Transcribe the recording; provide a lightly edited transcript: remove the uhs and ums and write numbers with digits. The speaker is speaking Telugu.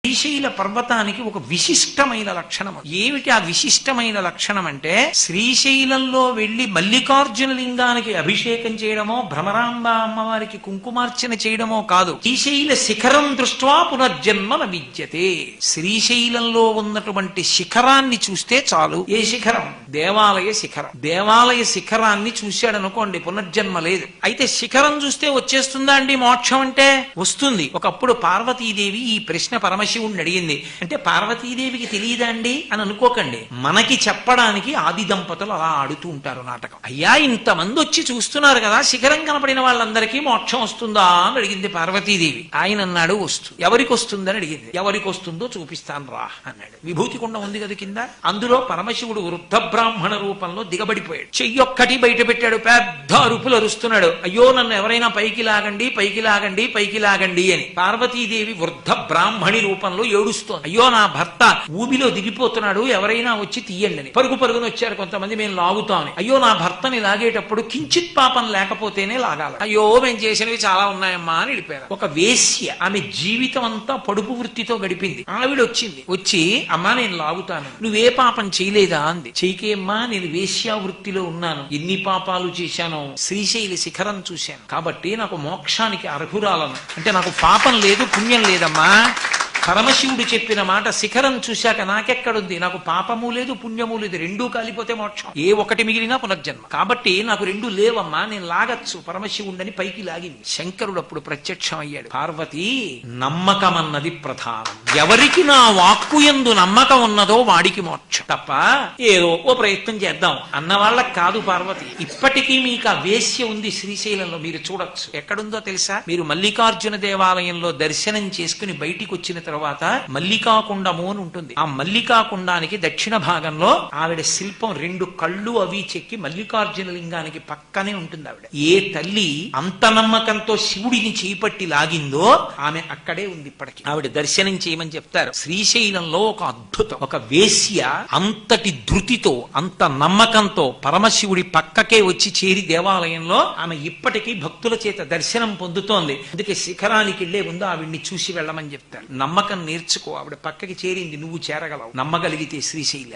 శ్రీశైల పర్వతానికి ఒక విశిష్టమైన లక్షణం. ఏమిటి ఆ విశిష్టమైన లక్షణం అంటే, శ్రీశైలంలో వెళ్లి మల్లికార్జున లింగానికి అభిషేకం చేయడమో, భ్రమరాంబ అమ్మవారికి కుంకుమార్చన చేయడమో కాదు. శ్రీశైల శిఖరం దృష్ట్వా పునర్జన్మ న విద్యతే. శ్రీశైలంలో ఉన్నటువంటి శిఖరాన్ని చూస్తే చాలు. ఏ శిఖరం? దేవాలయ శిఖరం. దేవాలయ శిఖరాన్ని చూశాడనుకోండి, పునర్జన్మ లేదు. అయితే శిఖరం చూస్తే వచ్చేస్తుందా అండి మోక్షం అంటే? వస్తుంది. ఒకప్పుడు పార్వతీదేవి ఈ ప్రశ్న పరమశివుణ్ణి అడిగింది. అంటే పార్వతీదేవికి తెలియదా అండి అని అనుకోకండి. మనకి చెప్పడానికి ఆది దంపతులు అలా ఆడుతూ ఉంటారు నాటకం. అయ్యా, ఇంతమంది వచ్చి చూస్తున్నారు కదా, శిఖరం కనపడిన వాళ్ళందరికీ మోక్షం వస్తుందా అని అడిగింది పార్వతీదేవి. ఆయన అన్నాడు, వస్తుంది. ఎవరికి వస్తుందని అడిగింది. ఎవరికి వస్తుందో చూపిస్తాను రా అన్నాడు. విభూతి కుండం ఉంది కదా కింద, అందులో పరమశివుడు వృద్ధ బ్రాహ్మణ రూపంలో దిగబడిపోయాడు. చెయ్యొక్కటి బయట పెట్టాడు, పెద్ద అరుపులు అరుస్తున్నాడు. అయ్యో, నన్ను ఎవరైనా పైకి లాగండి, పైకి లాగండి, పైకి లాగండి అని. పార్వతీదేవి వృద్ధ బ్రాహ్మణి రూపంలో ఏడుస్తోంది. అయ్యో, నా భర్త ఊబిలో దిగిపోతున్నాడు, ఎవరైనా వచ్చి తీయండి అని. పరుగు పరుగున వచ్చారు కొంతమంది, మేము లాగుతామని. అయ్యో, నా భర్తని లాగేటప్పుడు కించిత్ పాపం లేకపోతేనే లాగాలి. అయ్యో, మేము చేసినవి చాలా ఉన్నాయమ్మా అని వెళ్ళిపోయారు. ఒక వేశ్య, ఆమె జీవితం అంతా పడుపు వృత్తితో గడిపింది. ఆవిడ వచ్చింది. వచ్చి, అమ్మా నేను లాగుతాను, నువ్వే పాపం చేయలేదా అంది. చేయకేమ్మా, నేను వేశ్యా వృత్తిలో ఉన్నాను, ఎన్ని పాపాలు చేశానో, శ్రీశైల శిఖరం చూశాను కాబట్టి నాకు మోక్షానికి అర్హురాలను. అంటే నాకు పాపం లేదు, పుణ్యం లేదమ్మా. పరమశివుడు చెప్పిన మాట, శిఖరం చూశాక నాకెక్కడుంది? నాకు పాపము లేదు, పుణ్యము లేదు, రెండూ కాలిపోతే మోక్షం. ఏ ఒకటి మిగిలినా పునర్జన్మ. కాబట్టి నాకు రెండు లేవమ్మా, నేను లాగచ్చు పరమశివుడని పైకి లాగింది. శంకరుడు అప్పుడు ప్రత్యక్షం అయ్యాడు. పార్వతి, నమ్మకం అన్నది ప్రధానం. ఎవరికి నా వాక్కు యందు నమ్మకం ఉన్నదో వాడికి మోక్షం తప్ప ఏదో ఓ ప్రయత్నం చేద్దాం అన్న వాళ్ళకి కాదు పార్వతి. ఇప్పటికీ మీకు ఆ వేశ్య ఉంది శ్రీశైలంలో, మీరు చూడొచ్చు. ఎక్కడుందో తెలుసా? మీరు మల్లికార్జున దేవాలయంలో దర్శనం చేసుకుని బయటికి వచ్చిన తర్వాత మల్లికాకుండము అని ఉంటుంది. ఆ మల్లికాకుండానికి దక్షిణ భాగంలో ఆవిడ శిల్పం, రెండు కళ్ళు అవి చెక్కి మల్లికార్జున లింగానికి పక్కనే ఉంటుంది ఆవిడ. ఏ తల్లి అంత నమ్మకంతో శివుడిని చేపట్టి లాగిందో ఆమె అక్కడే ఉంది ఇప్పటికి. ఆవిడ దర్శనం చేయమని చెప్తారు. శ్రీశైలంలో ఒక అద్భుతం, ఒక వేశ్య అంతటి ధృతితో, అంత నమ్మకంతో పరమశివుడి పక్కకే వచ్చి చేరి దేవాలయంలో ఆమె ఇప్పటికీ భక్తుల చేత దర్శనం పొందుతోంది. అందుకే శిఖరానికి వెళ్లే ముందు ఆవిడ్ని చూసి వెళ్ళమని చెప్తారు. నమ్మకం నేర్చుకో. ఆవిడ పక్కకి చేరింది, నువ్వు చేరగలవు నమ్మగలిగితే శ్రీశైలం.